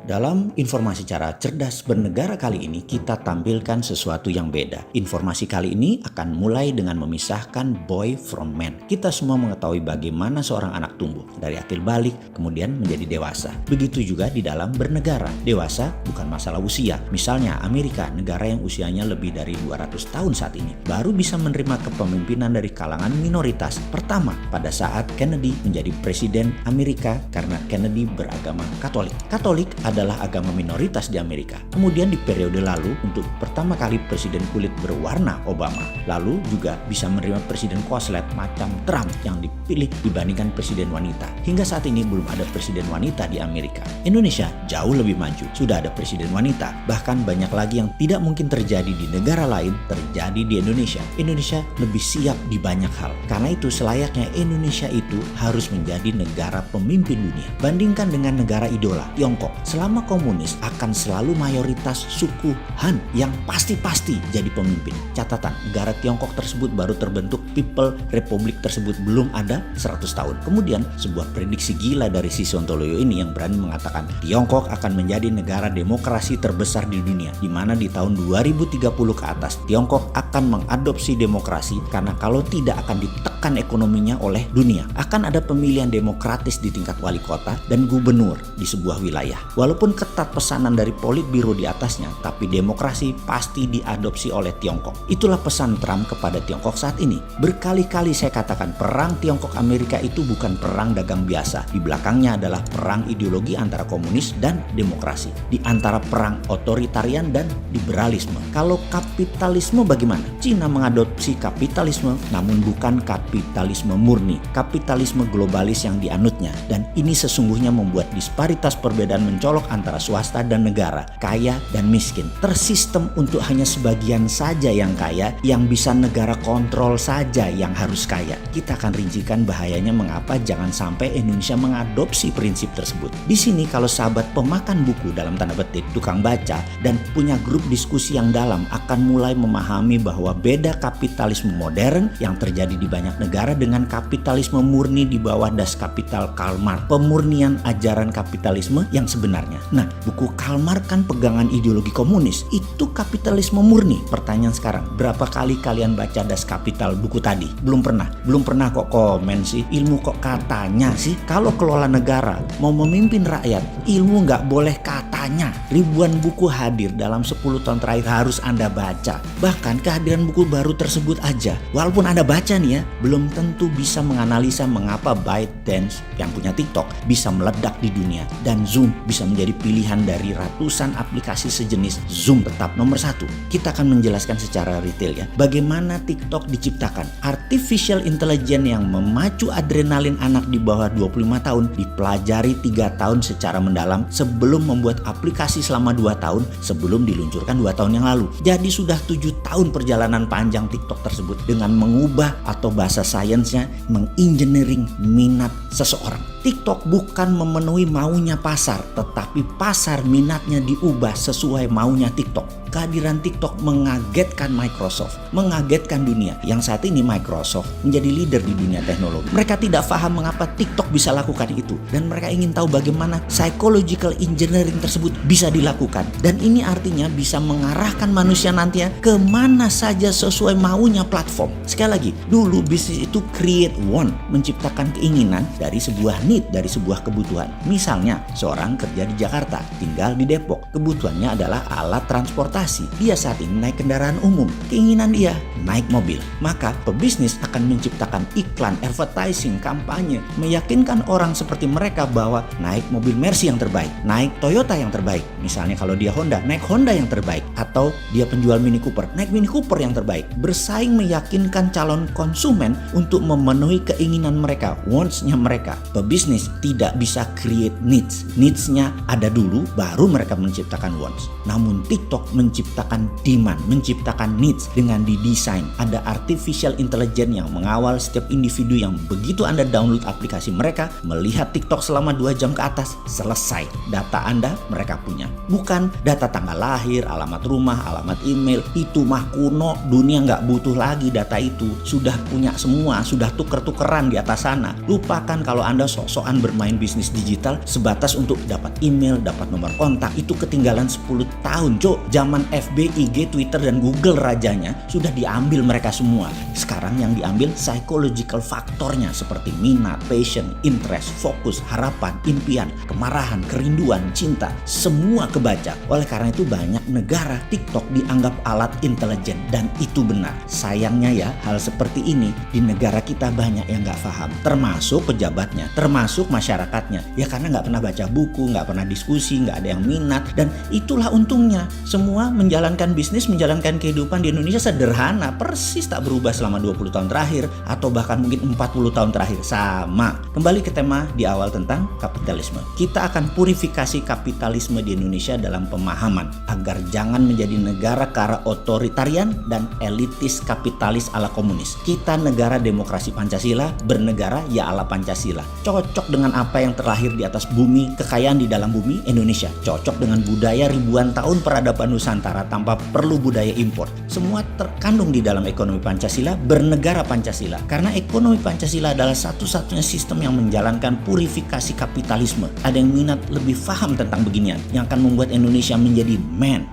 Dalam informasi cara cerdas bernegara kali ini, kita tampilkan sesuatu yang beda. Informasi kali ini akan mulai dengan memisahkan boy from man. Kita semua mengetahui bagaimana seorang anak tumbuh dari akil balik kemudian menjadi dewasa. Begitu juga di dalam bernegara. Dewasa bukan masalah usia. Misalnya Amerika, negara yang usianya lebih dari 200 tahun saat ini, baru bisa menerima kepemimpinan dari kalangan minoritas. Pertama, pada saat Kennedy menjadi presiden Amerika karena Kennedy beragama Katolik. Katolik adalah agama minoritas di Amerika. Kemudian di periode lalu, untuk pertama kali presiden kulit berwarna Obama. Lalu juga bisa menerima presiden koslet macam Trump yang dipilih dibandingkan presiden wanita. Hingga saat ini belum ada presiden wanita di Amerika. Indonesia jauh lebih maju. Sudah ada presiden wanita. Bahkan banyak lagi yang tidak mungkin terjadi di negara lain terjadi di Indonesia. Indonesia lebih siap di banyak hal. Karena itu selayaknya Indonesia itu harus menjadi negara pemimpin dunia. Bandingkan dengan negara idola, Tiongkok. Selama komunis akan selalu mayoritas suku Han yang pasti jadi pemimpin. Catatan, negara Tiongkok tersebut baru terbentuk, People Republik tersebut belum ada 100 tahun. Kemudian sebuah prediksi gila dari si Sontoloyo ini yang berani mengatakan Tiongkok akan menjadi negara demokrasi terbesar di dunia, di mana di tahun 2030 ke atas Tiongkok akan mengadopsi demokrasi karena kalau tidak akan ditekan ekonominya oleh dunia. Akan ada pemilihan demokratis di tingkat wali kota dan gubernur di sebuah wilayah. Walaupun ketat pesanan dari Politbiro di atasnya, tapi demokrasi pasti diadopsi oleh Tiongkok. Itulah pesan Trump kepada Tiongkok saat ini. Berkali-kali saya katakan perang Tiongkok-Amerika itu bukan perang dagang biasa. Di belakangnya adalah perang ideologi antara komunis dan demokrasi. Di antara perang otoritarian dan liberalisme. Kalau kapitalisme bagaimana? Cina mengadopsi kapitalisme namun bukan kapitalisme murni. Kapitalisme globalis yang dianutnya. Dan ini sesungguhnya membuat disparitas perbedaan mencolok antara swasta dan negara, kaya dan miskin. Tersistem untuk hanya sebagian saja yang kaya, yang bisa negara kontrol saja yang harus kaya. Kita akan rincikan bahayanya mengapa jangan sampai Indonesia mengadopsi prinsip tersebut. Di sini kalau sahabat pemakan buku dalam tanda petik, tukang baca dan punya grup diskusi yang dalam akan mulai memahami bahwa beda kapitalisme modern yang terjadi di banyak negara dengan kapitalisme murni di bawah das kapital Karl Marx. Pemurnian ajaran kapitalisme yang sebenarnya. Nah, buku Karl Marx kan pegangan ideologi komunis. Itu kapitalisme murni. Pertanyaan sekarang, berapa kali kalian baca Das Kapital buku tadi? Belum pernah kok komen sih. Ilmu kok katanya sih. Kalau kelola negara mau memimpin rakyat, ilmu nggak boleh katanya. Ribuan buku hadir dalam 10 tahun terakhir harus Anda baca. Bahkan kehadiran buku baru tersebut aja, walaupun Anda baca nih ya, belum tentu bisa menganalisa mengapa ByteDance yang punya TikTok bisa meledak di dunia dan Zoom bisa menjadi pilihan dari ratusan aplikasi sejenis. Zoom tetap nomor 1. Kita akan menjelaskan secara retail ya, bagaimana TikTok diciptakan. Artificial Intelligence yang memacu adrenalin anak di bawah 25 tahun dipelajari 3 tahun secara mendalam sebelum membuat aplikasi selama 2 tahun sebelum diluncurkan 2 tahun yang lalu. Jadi sudah 7 tahun perjalanan panjang TikTok tersebut dengan mengubah atau bahasa sainsnya mengengineering minat seseorang. TikTok bukan memenuhi maunya pasar, tetapi pasar minatnya diubah sesuai maunya TikTok. Kehadiran TikTok mengagetkan Microsoft, mengagetkan dunia. Yang saat ini Microsoft menjadi leader di dunia teknologi. Mereka tidak paham mengapa TikTok bisa lakukan itu. Dan mereka ingin tahu bagaimana psychological engineering tersebut bisa dilakukan. Dan ini artinya bisa mengarahkan manusia nantinya kemana saja sesuai maunya platform. Sekali lagi, dulu bisnis itu create want, menciptakan keinginan dari sebuah need, dari sebuah kebutuhan. Misalnya, seorang kerja di Jakarta, tinggal di Depok. Kebutuhannya adalah alat transportasi. Dia saat ini naik kendaraan umum. Keinginan dia naik mobil. Maka pebisnis akan menciptakan iklan, advertising, kampanye, meyakinkan orang seperti mereka bahwa naik mobil Mercy yang terbaik, naik Toyota yang terbaik. Misalnya kalau dia Honda, naik Honda yang terbaik. Atau dia penjual Mini Cooper, naik Mini Cooper yang terbaik. Bersaing meyakinkan calon konsumen untuk memenuhi keinginan mereka, wants-nya mereka. Pebisnis tidak bisa create needs. Needs-nya ada dulu, baru mereka menciptakan wants. Namun TikTok menciptakan demand, menciptakan needs dengan didesain. Ada artificial intelligence yang mengawal setiap individu yang begitu Anda download aplikasi mereka, melihat TikTok selama 2 jam ke atas, selesai. Data Anda mereka punya. Bukan data tanggal lahir, alamat rumah, alamat email. Itu mah kuno, dunia nggak butuh lagi data itu. Sudah punya semua, sudah tuker-tukeran di atas sana. Lupakan kalau Anda sok-sokan bermain bisnis digital sebatas untuk dapat email, dapat nomor kontak. Itu ketinggalan 10 tahun, Cok. Zaman FB, IG, Twitter, dan Google rajanya sudah diambil mereka semua. Sekarang yang diambil psychological faktornya seperti minat, passion, interest, fokus, harapan, impian, kemarahan, kerinduan, cinta. Semua kebaca. Oleh karena itu banyak negara TikTok dianggap alat intelijen, dan itu benar. Sayangnya ya, hal seperti ini di negara kita banyak yang nggak paham, termasuk pejabatnya, termasuk masyarakatnya. Ya karena nggak pernah baca buku, nggak pernah diskusi, nggak ada yang minat, dan itulah untungnya. Semua menjalankan bisnis, menjalankan kehidupan di Indonesia sederhana, persis tak berubah selama 20 tahun terakhir, atau bahkan mungkin 40 tahun terakhir, sama. Kembali ke tema di awal tentang kapitalisme. Kita akan purifikasi kapitalisme di Indonesia dalam pemahaman, agar jangan menjadi negara ke arah otoritarian dan elitis kapitalis ala komunis. Kita negara demokrasi Pancasila, bernegara ya ala Pancasila. Cocok dengan apa yang terlahir di atas bumi, kekayaan di dalam bumi Indonesia. Cocok dengan budaya ribuan tahun peradaban Nusantara tanpa perlu budaya impor. Semua terkandung di dalam ekonomi Pancasila, bernegara Pancasila. Karena ekonomi Pancasila adalah satu-satunya sistem yang menjalankan purifikasi kapitalisme. Ada yang minat lebih paham tentang beginian, yang akan membuat Indonesia menjadi man,